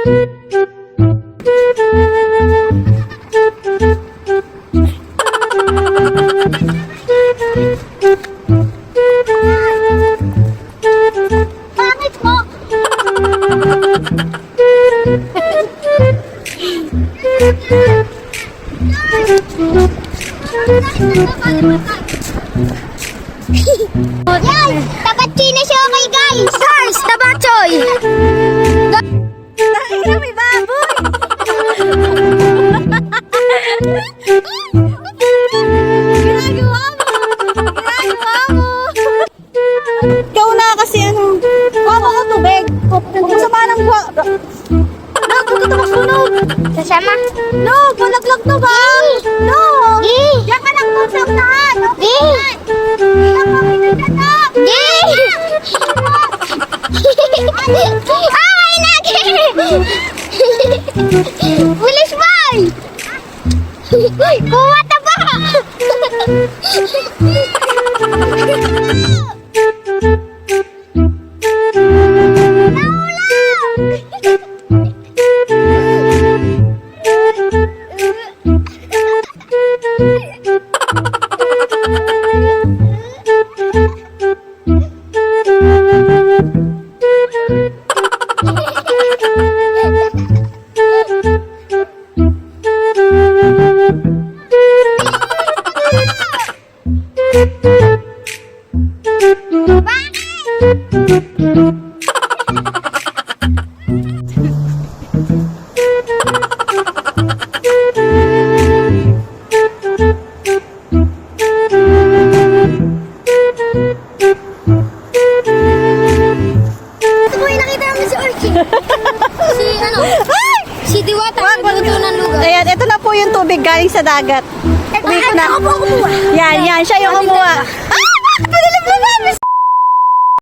Bakit mo? Yan! Tabatsoy na siya okay guys! Guys! Tabatsoy! Nakikita may baboy! Ginagawa mo! Ginagawa mo! Ikaw na kasi ano. Kawa ko tubig. Huwag mo sama ng buwa. No, huwag ka tumaksunog. Sasama? No, palaglag to ba? No. Diyan ka lang po sa unahan! Ay, lagi! Pulis boy! Kuha ta ba? Si Diwata nagluto ng lugaw. Ayan, ito na po yung tubig galing sa dagat. Uwi ko na. Yan, yan. Siya yung kumuha.